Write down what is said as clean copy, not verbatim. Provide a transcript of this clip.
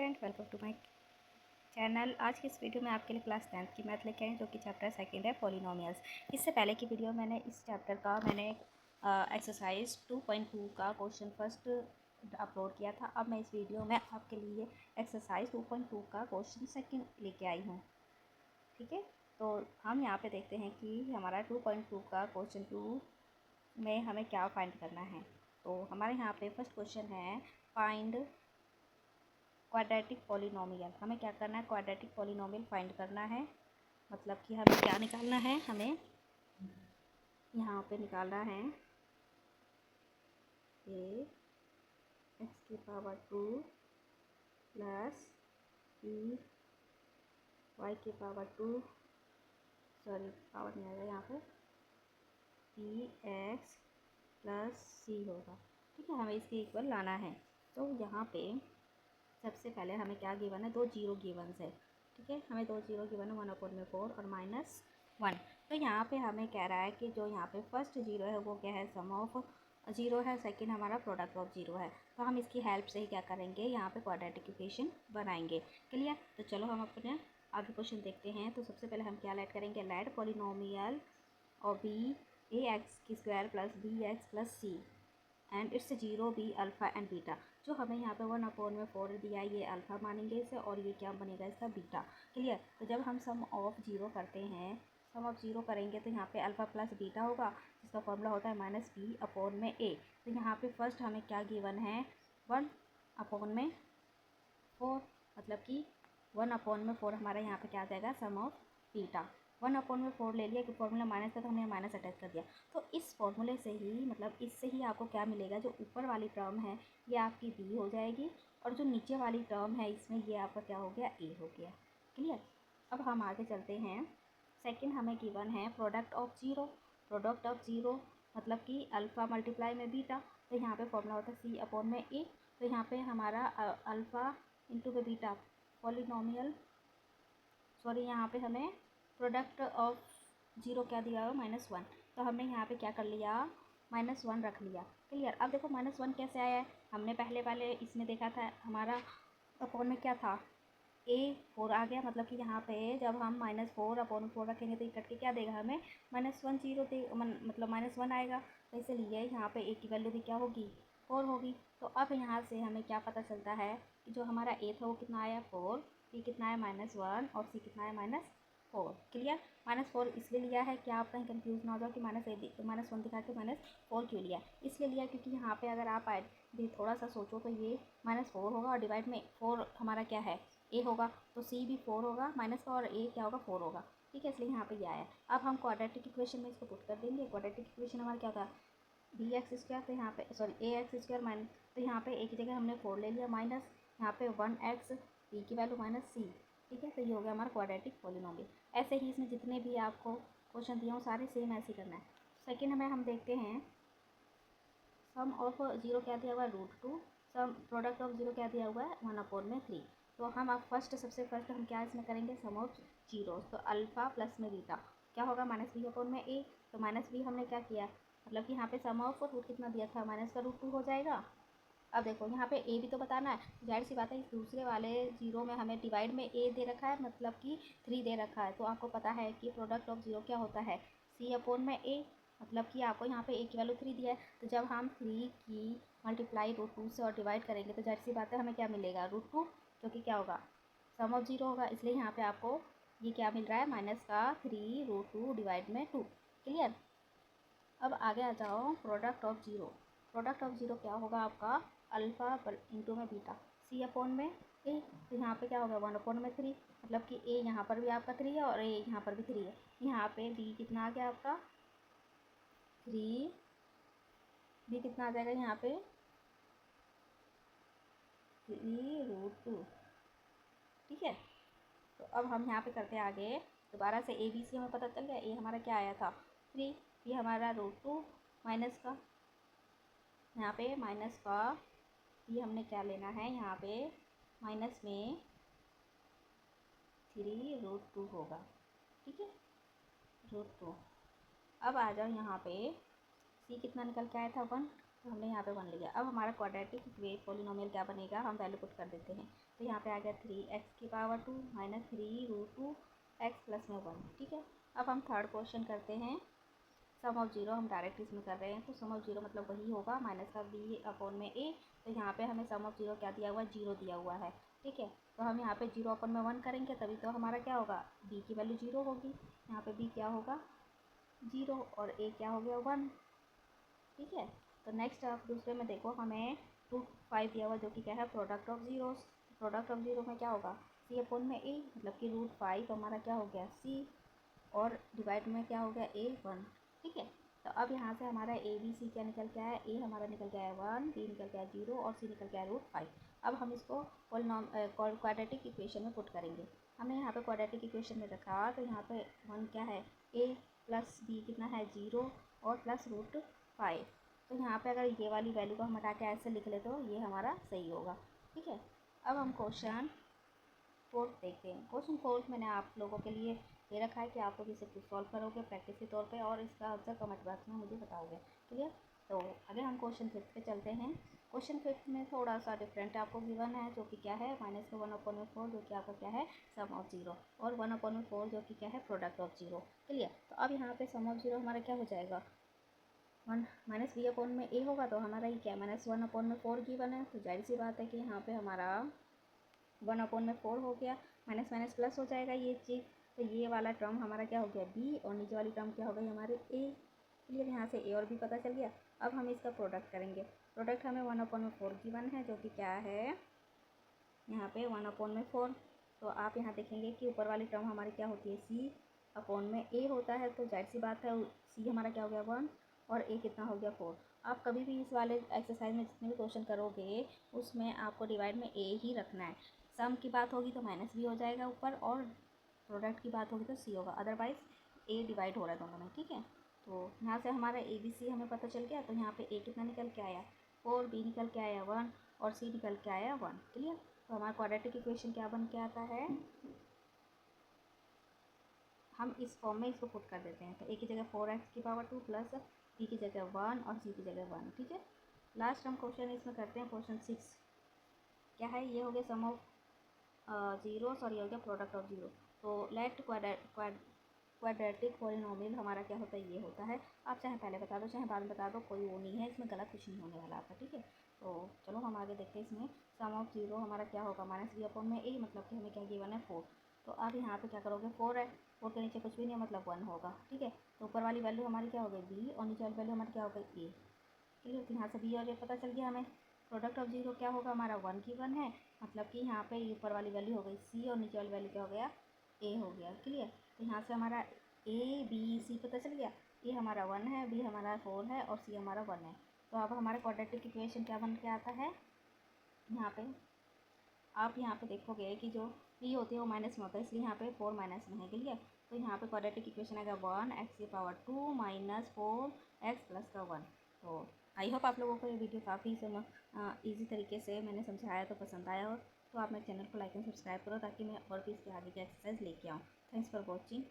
Student, welcome to my channel. आज की इस वीडियो में आपके लिए क्लास 10th की मैथ लेके आई, जो कि चैप्टर सेकंड है पॉलिनोमियल्स। इससे पहले की वीडियो मैंने इस चैप्टर का एक्सरसाइज 2.2 का क्वेश्चन फर्स्ट अपलोड किया था। अब मैं इस वीडियो में आपके लिए एक्सरसाइज 2.2 का क्वेश्चन सेकंड लेके आई हूँ। ठीक है, तो हम यहाँ पे देखते हैं कि हमारा 2.2 का क्वेश्चन 2 में हमें क्या फाइंड करना है। तो हमारे यहाँ पे फर्स्ट क्वेश्चन है फाइंड क्वाड्रेटिक पॉलिनोमियल। हमें क्या करना है, क्वाड्रेटिक पॉलिनोमियल फाइंड करना है। मतलब कि हमें क्या निकालना है, हमें यहाँ पे निकालना है ए एक्स की पावर 2 प्लस ई वाई की पावर 2, सॉरी पावर नहीं आएगा यहाँ पे, पी एक्स प्लस सी होगा। ठीक है, हमें इसके इक्वल लाना है। तो यहाँ पे सबसे पहले हमें क्या गिवन है, दो जीरो गिवन्स है। ठीक है, हमें दो जीरो गिवन है, 1/4 और -1। तो यहाँ पे हमें कह रहा है कि जो यहाँ पे फर्स्ट जीरो है वो क्या है, सम ऑफ जीरो है, सेकंड हमारा प्रोडक्ट ऑफ जीरो है। तो हम इसकी हेल्प से ही क्या करेंगे, यहाँ पे क्वाड्रेटिक इक्वेशन बनाएंगे। क्लियर? तो चलो हम अपने आगे क्वेश्चन देखते हैं। तो सबसे पहले हम क्या ऐड करेंगे, लेट पॉलिनोमियल और बी ए एक्स की square plus b x plus c and its zero be alpha and beta. जो हमें यहाँ पे 1/4 दिया है, ये अल्फ़ा मानेंगे इसे, और ये क्या बनेगा इसका, बीटा। क्लियर? तो जब हम सम ऑफ जीरो करते हैं, सम ऑफ जीरो करेंगे तो यहाँ पे अल्फ़ा प्लस बीटा होगा, जिसका फॉर्मूला होता है -b/a। तो यहाँ पे फर्स्ट हमें क्या गिवन है, 1/4, मतलब कि 1/4 हमारा यहाँ पे क्या आ जाएगा, सम ऑफ बीटा। 1/4 ले लिया कि फॉर्मूला माइनस का, तो हमने माइनस अटैच कर दिया। तो इस फॉर्मूले से ही, मतलब इससे ही आपको क्या मिलेगा, जो ऊपर वाली टर्म है ये आपकी बी हो जाएगी, और जो नीचे वाली टर्म है इसमें ये आपका क्या हो गया, ए हो गया। क्लियर? अब हम आगे चलते हैं। सेकंड हमें गिवन है product of zero. Product of zero मतलब कि अल्फ़ा मल्टीप्लाई में बीटा। तो यहाँ पे फॉर्मूला होता है c/ए। तो यहाँ पे हमारा अल्फ़ा इंटू में बीटा पॉलिनोमियल, सॉरी यहाँ पे हमें प्रोडक्ट ऑफ जीरो क्या दिया हो, -1। तो हमने यहाँ पे क्या कर लिया, -1 रख लिया। क्लियर? अब देखो -1 कैसे आया है, हमने पहले वाले इसमें देखा था, हमारा अपॉन में क्या था, a4 आ गया। मतलब कि यहाँ पे जब हम -4/4 रखेंगे तो ये कट के क्या देगा हमें, -1 जीरो दे, मतलब -1 आएगा। तो इसलिए यहाँ पे a की वैल्यू भी क्या होगी, 4 होगी। तो अब यहाँ से हमें क्या पता चलता है कि जो हमारा a था वो कितना आया, 4, b कितना है -1, और c कितना है -4। क्लियर? -4 इसलिए लिया है कि आप कहीं कंफ्यूज ना हो जाओ कि -1 दिखा के -4 क्यों लिया। इसलिए लिया क्योंकि यहाँ पे अगर आप भी थोड़ा सा सोचो तो ये -4 होगा, और डिवाइड में 4 हमारा क्या है, ए होगा, तो सी भी 4 होगा माइनस का, और ए क्या होगा, 4 होगा। ठीक है, इसलिए यहाँ पे ये आया। अब हम क्वाड्रेटिक इक्वेशन में इसको पुट कर देंगे। क्वाड्रेटिक इक्वेशन हमारा क्या था, बी एक्स स्क्वायर, तो यहाँ पे सॉरी ए एक्स स्क्वायर माइनस, तो यहाँ पे एक जगह हमने 4 ले लिया, माइनस यहाँ पे 1x, बी की वैल्यू -c। ठीक है, तो ये हो गया हमारा क्वाड्रेटिक पॉलिनोमियल। ऐसे ही इसमें जितने भी आपको क्वेश्चन दिए हों सारे सेम ऐसे करना है। सेकेंड में हम देखते हैं सम ऑफ जीरो क्या दिया हुआ है, √2। सम प्रोडक्ट ऑफ जीरो क्या दिया हुआ है, 1/3। तो हम अब सबसे फर्स्ट हम क्या इसमें करेंगे, सम ऑफ जीरो। तो अल्फ़ा प्लस में बीटा क्या होगा, -b/a। तो -b हमने क्या किया, मतलब कि यहाँ पे सम ऑफ रूट कितना दिया था, -√2 हो जाएगा। अब देखो यहाँ पे ए भी तो बताना है, जाहिर सी बात है, इस दूसरे वाले जीरो में हमें डिवाइड में ए दे रखा है, मतलब कि 3 दे रखा है। तो आपको पता है कि प्रोडक्ट ऑफ जीरो क्या होता है, c/a। मतलब कि आपको यहाँ पे ए की वैल्यू 3 दिया है। तो जब हम 3 की मल्टीप्लाई √2 से और डिवाइड करेंगे तो जाहिर सी बात है हमें क्या मिलेगा, √2, जो कि क्या होगा, सम ऑफ जीरो होगा। इसलिए यहाँ पे आपको ये क्या मिल रहा है, -3√2 डिवाइड में 2। क्लियर? अब आगे आ जाओ, product of zero. Product of zero क्या होगा आपका, अल्फ़ा इंटू में बीटा, c/a। तो यहाँ पे क्या होगा, 1/3। मतलब कि a यहाँ पर भी आपका 3 है, और a यहाँ पर भी 3 है। यहाँ पे b कितना आ गया आपका, 3, b कितना आ जाएगा यहाँ पे, 3√2। ठीक है, तो अब हम यहाँ पे करते हैं आगे। दोबारा से a b c हमें पता चल गया, a हमारा क्या आया था 3, b हमारा √2 माइनस का, यहाँ पे माइनस का, ये हमने क्या लेना है, यहाँ पे माइनस में 3√2 होगा। ठीक है, √2। अब आ जाओ यहाँ पे, c कितना निकल के आया था, 1, तो हमने यहाँ पे 1 लिया। अब हमारा क्वाड्रेटिक वे पॉलिनोमियल क्या बनेगा, हम वैल्यू पुट कर देते हैं। तो यहाँ पे आ गया 3x⁻² माइनस 3√2x+1। ठीक है, अब हम थर्ड क्वेश्चन करते हैं। सम ऑफ जीरो हम डायरेक्ट इसमें कर रहे हैं, तो सम ऑफ जीरो मतलब वही होगा माइनस का b/a। तो यहाँ पे हमें सम ऑफ जीरो क्या दिया हुआ है, जीरो दिया हुआ है। ठीक है, तो हम यहाँ पे 0/1 करेंगे तभी तो हमारा क्या होगा, b की वैल्यू 0 होगी। यहाँ पे b क्या होगा 0 और a क्या हो गया 1। ठीक है, तो नेक्स्ट आप दूसरे में देखो, हमें √5 दिया हुआ जो कि क्या है product of zeros. Product of zero में क्या होगा c/a, मतलब कि √5 हमारा क्या हो गया c और डिवाइड में क्या हो गया a1। ठीक है, तो अब यहाँ से हमारा a b c क्या निकल के आया, a हमारा निकल के आया 1, b निकल के आया 0 और c निकल के आया √5। अब हम इसको क्वाड्रेटिक इक्वेशन में पुट करेंगे। हमने यहाँ पे क्वाड्रेटिक इक्वेशन में रखा, तो यहाँ पे 1 क्या है a प्लस b कितना है 0 और प्लस √5। तो यहाँ पे अगर ये वाली वैल्यू को हम हटा के ऐसे लिख ले तो ये हमारा सही होगा। ठीक है, अब हम क्वेश्चन 4 देखते हैं। क्वेश्चन 4 मैंने आप लोगों के लिए दे रखा है कि आप लोग इसे खुद सॉल्व करोगे प्रैक्टिस के तौर पे और इसका आंसर कमेंट बॉक्स में मुझे बताओगे। क्लियर, तो अगर हम क्वेश्चन 5 पे चलते हैं। क्वेश्चन 5 में थोड़ा सा डिफरेंट आपको गिवन है, जो कि क्या है -1/4 जो कि आपका क्या है सम ऑफ जीरो, और 1/4 जो कि क्या है प्रोडक्ट ऑफ जीरो। क्लियर, तो अब यहाँ पे सम ऑफ जीरो हमारा क्या हो जाएगा, 1 माइनस b/a होगा, तो हमारा ये क्या -1/4 गिवन है। तो जाहिर सी बात है कि यहाँ पे हमारा 1/4 हो गया, माइनस माइनस प्लस हो जाएगा ये चीज़। तो ये वाला टर्म हमारा क्या हो गया b और नीचे वाली टर्म क्या हो गई हमारे a। क्लियर, यहाँ से a और b पता चल गया। अब हम इसका प्रोडक्ट करेंगे। प्रोडक्ट हमें 1/4 गिवन है, जो कि क्या है यहाँ पे 1/4। तो आप यहाँ देखेंगे कि ऊपर वाली टर्म हमारी क्या होती है c/a होता है। तो जाहिर सी बात है c हमारा क्या हो गया 1 और a कितना हो गया 4। आप कभी भी इस वाले एक्सरसाइज में जितने भी क्वेश्चन करोगे उसमें आपको डिवाइड में a ही रखना है। सम की बात होगी तो माइनस b हो जाएगा ऊपर, और प्रोडक्ट की बात होगी तो c होगा, अदरवाइज a डिवाइड हो रहा है दोनों में। ठीक है, तो यहाँ से हमारा a b c हमें पता चल गया। तो यहाँ पे a कितना निकल के आया 4, b निकल के आया 1 और c निकल के आया 1। क्लियर, तो हमारा क्वाड्रेटिक इक्वेशन क्या बन के आता है, हम इस फॉर्म में इसको पुट कर देते हैं। तो a की जगह 4x⁻² प्लस b की जगह 1 और c की जगह 1। ठीक है, लास्ट हम क्वेश्चन इसमें करते हैं क्वेश्चन 6। क्या है, ये हो गया सम ऑफ जीरोस और ये हो गया प्रोडक्ट ऑफ जीरो। तो लेट क्वाड्रेटिक पॉलिनोमियल हमारा क्या होता है, ये होता है। आप चाहे पहले बता दो चाहे बाद में बता दो, कोई वो नहीं है इसमें, गलत कुछ नहीं होने वाला आपका। ठीक है, तो चलो हम आगे देखते हैं। इसमें सम ऑफ जीरो हमारा क्या होगा -b/a, मतलब कि हमें क्या गिवन है 4। तो आप यहाँ पे क्या करोगे 4 है, 4 के नीचे कुछ भी नहीं है मतलब 1 होगा। ठीक है, तो ऊपर वाली वैल्यू हमारी क्या हो गई b और नीचे वाली वैल्यू हमारी क्या हो गई a। क्लियर, तो यहाँ से b और a पता चल गया हमें। प्रोडक्ट ऑफ जीरो क्या होगा हमारा 1 की 1 है, मतलब कि यहाँ पे ऊपर वाली वैल्यू हो गई c और नीचे वाली वैल्यू क्या हो गया a हो गया। क्लियर, तो यहाँ से हमारा a b c पता चल गया। a हमारा 1 है, b हमारा 4 है और c हमारा 1 है। तो अब हमारा क्वाड्रेटिक इक्वेशन क्या बन के आता है, यहाँ पे आप यहाँ पे देखोगे कि जो b होती है वो माइनस में होता है, इसलिए यहाँ पे 4 माइनस में है। क्लियर, तो यहाँ पे क्वाड्रेटिक इक्वेशन आएगा 1x⁻² माइनस 4x+1। तो आई होप आप लोगों को ये वीडियो काफ़ी ईजी तरीके से मैंने समझाया तो पसंद आया हो। तो आप मेरे चैनल को लाइक एंड सब्सक्राइब करो ताकि मैं और भी इसके आगे की एक्सरसाइज लेके आऊँ। Thanks for watching.